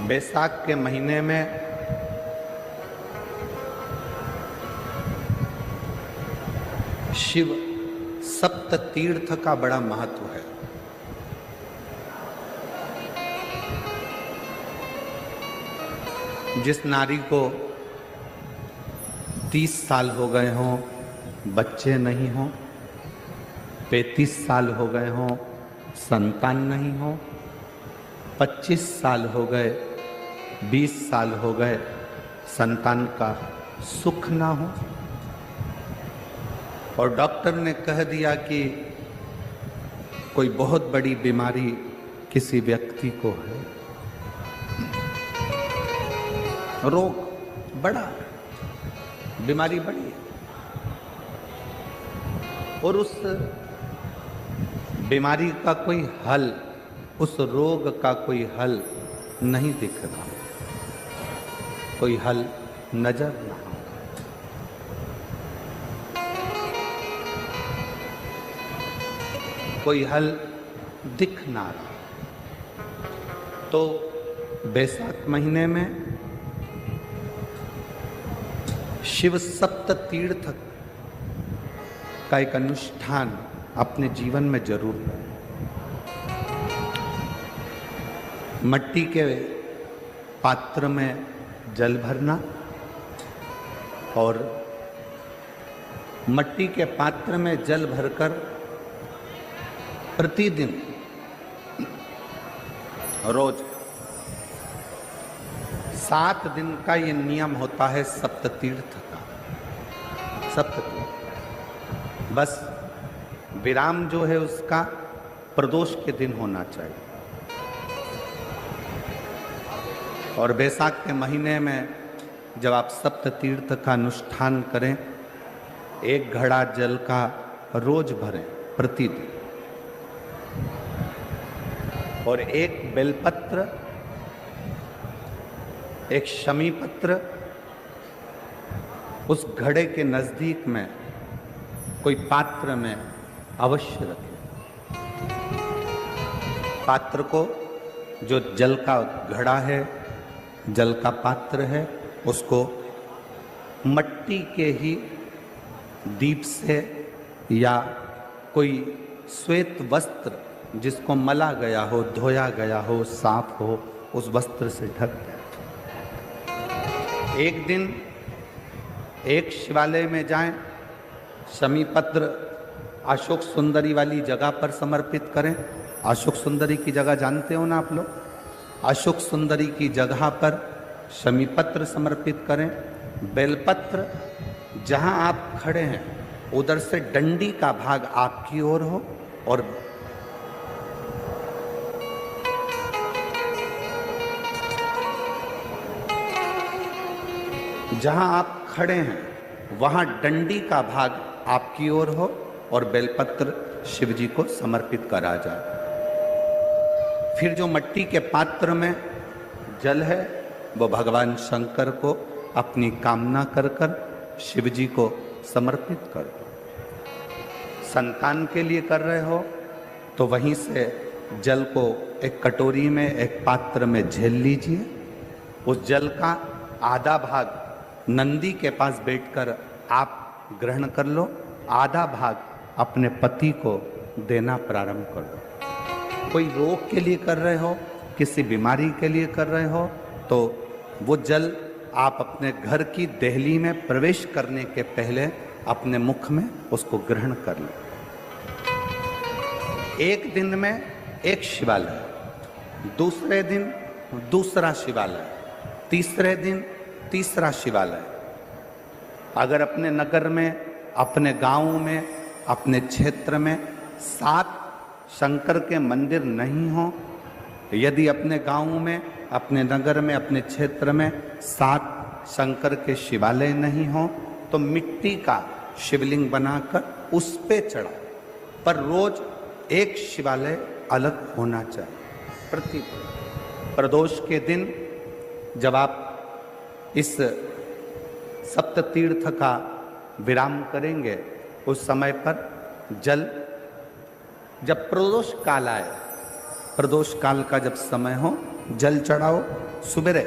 बैसाख के महीने में शिव सप्त तीर्थ का बड़ा महत्व है। जिस नारी को 30 साल हो गए हों, बच्चे नहीं हों, 35 साल हो गए हों, संतान नहीं हो, 25 साल हो गए, 20 साल हो गए, संतान का सुख ना हो, और डॉक्टर ने कह दिया कि कोई बहुत बड़ी बीमारी किसी व्यक्ति को है, रोग बड़ा, बीमारी बड़ी है, और उस बीमारी का कोई हल, उस रोग का कोई हल नहीं दिख रहा, कोई हल नजर ना हो, कोई हल दिख ना रहा, तो बैसाख महीने में शिव सप्त तीर्थ का एक अनुष्ठान अपने जीवन में जरूर करें। मट्टी के पात्र में जल भरना और मट्टी के पात्र में जल भरकर प्रतिदिन रोज 7 दिन का ये नियम होता है सप्ततीर्थ का। सप्ततीर्थ बस विराम जो है उसका प्रदोष के दिन होना चाहिए। और बैसाख के महीने में जब आप सप्ततीर्थ का अनुष्ठान करें, 1 घड़ा जल का रोज भरें प्रतिदिन, और 1 बेलपत्र, 1 शमी पत्र उस घड़े के नजदीक में कोई पात्र में अवश्य रखें। पात्र को, जो जल का घड़ा है, जल का पात्र है, उसको मट्टी के ही दीप से या कोई श्वेत वस्त्र जिसको मला गया हो, धोया गया हो, साफ हो, उस वस्त्र से ढक दें। एक दिन एक शिवालय में जाएं, शमी पत्र अशोक सुंदरी वाली जगह पर समर्पित करें। अशोक सुंदरी की जगह जानते हो ना आप लोग? अशोक सुंदरी की जगह पर शमी पत्र समर्पित करें। बेलपत्र जहां आप खड़े हैं उधर से डंडी का भाग आपकी ओर हो, और जहां आप खड़े हैं वहां डंडी का भाग आपकी ओर हो, और बेलपत्र शिव जी को समर्पित करा जाए। फिर जो मट्टी के पात्र में जल है वो भगवान शंकर को अपनी कामना कर कर शिव जी को समर्पित कर दो। संतान के लिए कर रहे हो तो वहीं से जल को एक कटोरी में, एक पात्र में झेल लीजिए। उस जल का आधा भाग नंदी के पास बैठकर आप ग्रहण कर लो, आधा भाग अपने पति को देना प्रारंभ कर दो। कोई रोग के लिए कर रहे हो, किसी बीमारी के लिए कर रहे हो, तो वो जल आप अपने घर की देहली में प्रवेश करने के पहले अपने मुख में उसको ग्रहण कर लो। एक दिन में एक शिवालय, दूसरे दिन दूसरा शिवालय, तीसरे दिन तीसरा शिवालय। अगर अपने नगर में, अपने गांव में, अपने क्षेत्र में 7 शंकर के मंदिर नहीं हो, यदि अपने गांव में, अपने नगर में, अपने क्षेत्र में 7 शंकर के शिवालय नहीं हो, तो मिट्टी का शिवलिंग बनाकर उस पे चढ़ा, पर रोज एक शिवालय अलग होना चाहिए। प्रतिदिन प्रदोष के दिन जब आप इस सप्त तीर्थ का विराम करेंगे, उस समय पर जल, जब प्रदोष काल आए प्रदोष काल का जब समय हो जल चढ़ाओ सुबेरे,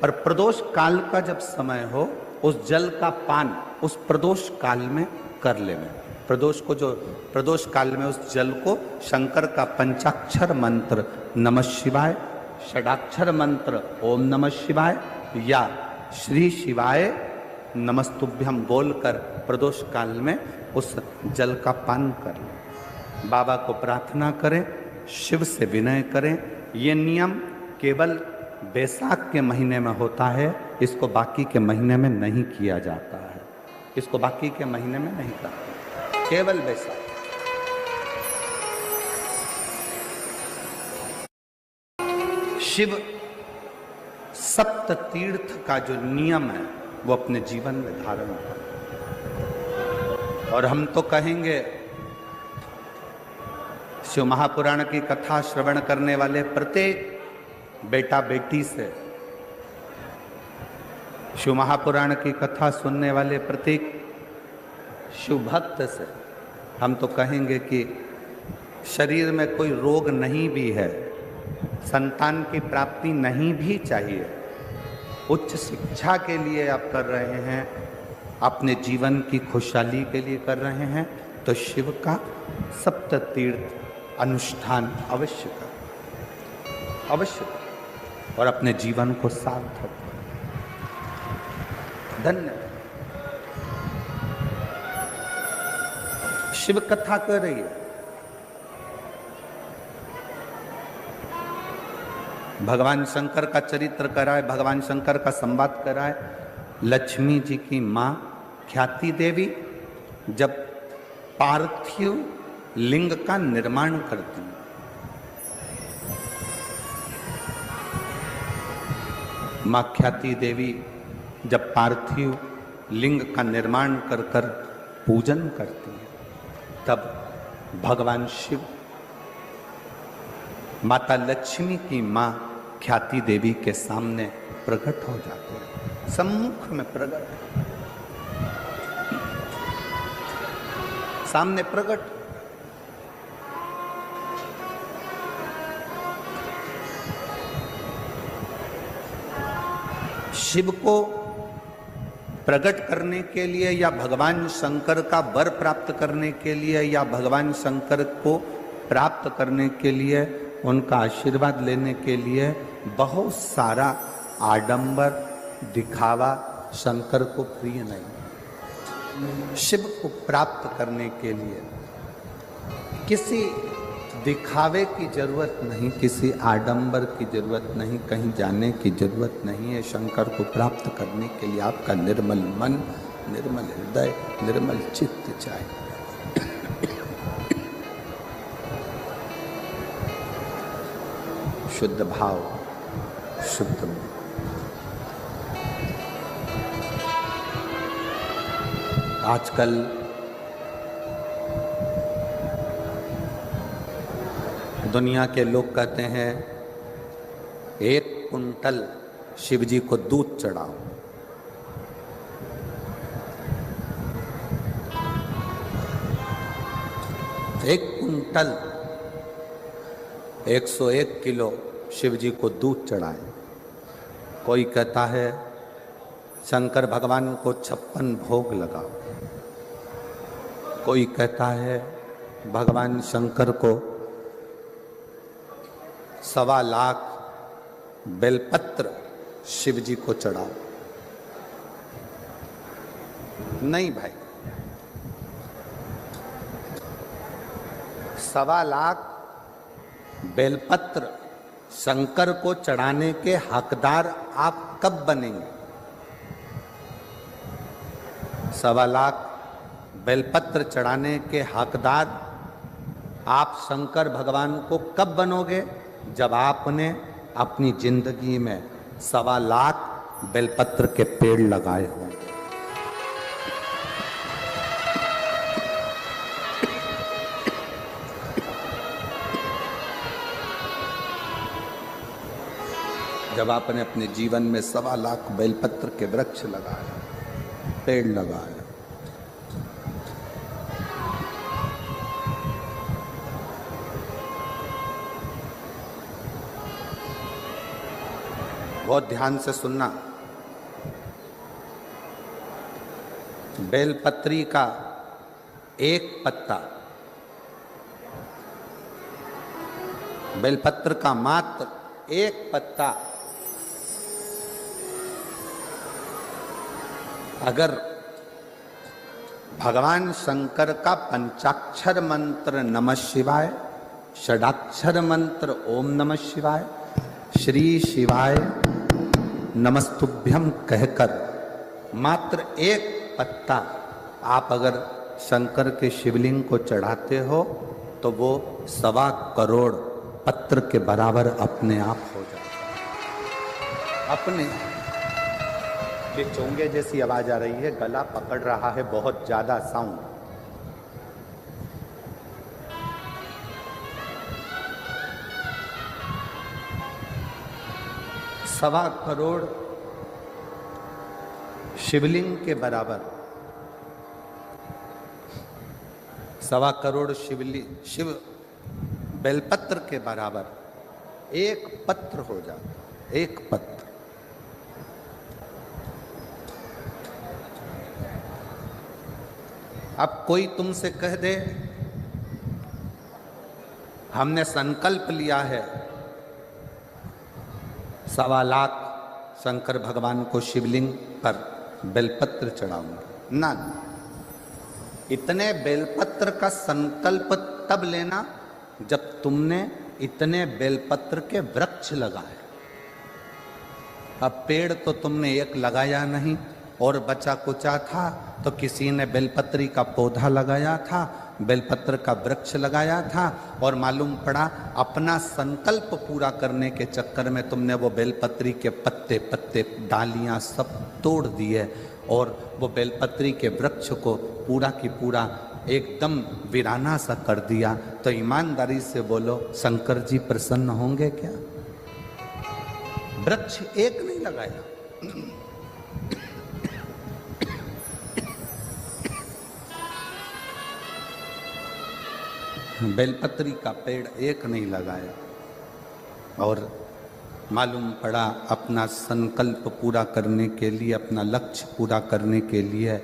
और प्रदोष काल का जब समय हो उस जल का पान उस प्रदोष काल में कर लेना। प्रदोष को जो प्रदोष काल में उस जल को शंकर का पंचाक्षर मंत्र नमः शिवाय, षडाक्षर मंत्र ओम नमः शिवाय या श्री शिवाय नमस्तुभ्यम बोलकर प्रदोष काल में उस जल का पान कर लें। बाबा को प्रार्थना करें, शिव से विनय करें। ये नियम केवल बैसाख के महीने में होता है, इसको बाकी के महीने में नहीं किया जाता है। इसको बाकी के महीने में नहीं करते, केवल बैसाख। शिव सप्त तीर्थ का जो नियम है वो अपने जीवन में धारण करें। और हम तो कहेंगे शिव महापुराण की कथा श्रवण करने वाले प्रत्येक बेटा बेटी से, शिव महापुराण की कथा सुनने वाले प्रत्येक शिव भक्त से हम तो कहेंगे कि शरीर में कोई रोग नहीं भी है, संतान की प्राप्ति नहीं भी चाहिए, उच्च शिक्षा के लिए आप कर रहे हैं, अपने जीवन की खुशहाली के लिए कर रहे हैं, तो शिव का सप्त तीर्थ अनुष्ठान अवश्य करें, अवश्य करें और अपने जीवन को सार्थक करें। धन्य शिव कथा कर रही है, भगवान शंकर का चरित्र कराए, भगवान शंकर का संवाद कराए। लक्ष्मी जी की मां ख्याति देवी जब पार्थिव लिंग का निर्माण करती है, मां ख्याति देवी जब पार्थिव लिंग का निर्माण कर कर पूजन करती है, तब भगवान शिव माता लक्ष्मी की मां ख्याति देवी के सामने प्रकट हो जाते हैं, सम्मुख में प्रकट, सामने प्रकट। शिव को प्रकट करने के लिए या भगवान शंकर का वर प्राप्त करने के लिए या भगवान शंकर को प्राप्त करने के लिए, उनका आशीर्वाद लेने के लिए बहुत सारा आडंबर दिखावा शंकर को प्रिय नहीं। शिव को प्राप्त करने के लिए किसी दिखावे की जरूरत नहीं, किसी आडंबर की जरूरत नहीं, कहीं जाने की जरूरत नहीं है। शंकर को प्राप्त करने के लिए आपका निर्मल मन, निर्मल हृदय, निर्मल चित्त चाहिए। शुद्ध भाव, शुद्ध मन। आजकल दुनिया के लोग कहते हैं 1 कुंटल शिव जी को दूध चढ़ाओ। एक कुंटल 101 किलो शिव जी को दूध चढ़ाएं। कोई कहता है शंकर भगवान को 56 भोग लगाओ। कोई कहता है भगवान शंकर को 1.25 लाख बेलपत्र शिव जी को चढ़ाओ। नहीं भाई, 1.25 लाख बेलपत्र शंकर को चढ़ाने के हकदार आप कब बनेंगे? 1.25 लाख बेलपत्र चढ़ाने के हकदार आप शंकर भगवान को कब बनोगे? जब आपने अपनी जिंदगी में 1.25 लाख बेलपत्र के पेड़ लगाए होंगे। जब आपने अपने जीवन में 1.25 लाख बेलपत्र के वृक्ष लगाए, पेड़ लगाए, बहुत ध्यान से सुनना। बेलपत्री का एक पत्ता, बेलपत्र का मात्र एक पत्ता अगर भगवान शंकर का पंचाक्षर मंत्र नमः शिवाय, षडाक्षर मंत्र ओम नमः शिवाय, श्री शिवाय नमस्तुभ्यम कहकर मात्र एक पत्ता आप अगर शंकर के शिवलिंग को चढ़ाते हो तो वो 1.25 करोड़ पत्र के बराबर अपने आप हो जाता है। अपने ये चोंगे जैसी आवाज आ रही है, गला पकड़ रहा है बहुत ज्यादा साउंड। सवा करोड़ शिवलिंग के बराबर, 1.25 करोड़ शिव बेलपत्र के बराबर एक पत्र हो जाता, एक पत्र। अब कोई तुमसे कह दे हमने संकल्प लिया है 1.25 लाख शंकर भगवान को शिवलिंग पर बेलपत्र चढ़ाऊंगा, ना, इतने बेलपत्र का संकल्प तब लेना जब तुमने इतने बेलपत्र के वृक्ष लगाए। अब पेड़ तो तुमने एक लगाया नहीं और बचा कुचा था तो किसी ने बेलपत्री का पौधा लगाया था, बेलपत्र का वृक्ष लगाया था, और मालूम पड़ा अपना संकल्प पूरा करने के चक्कर में तुमने वो बेलपत्री के पत्ते पत्ते डालियां सब तोड़ दिए और वो बेलपत्री के वृक्ष को पूरा की पूरा एकदम वीराना सा कर दिया। तो ईमानदारी से बोलो, शंकर जी प्रसन्न होंगे क्या? वृक्ष एक नहीं लगाया, बेलपत्री का पेड़ एक नहीं लगाया, और मालूम पड़ा अपना संकल्प पूरा करने के लिए, अपना लक्ष्य पूरा करने के लिए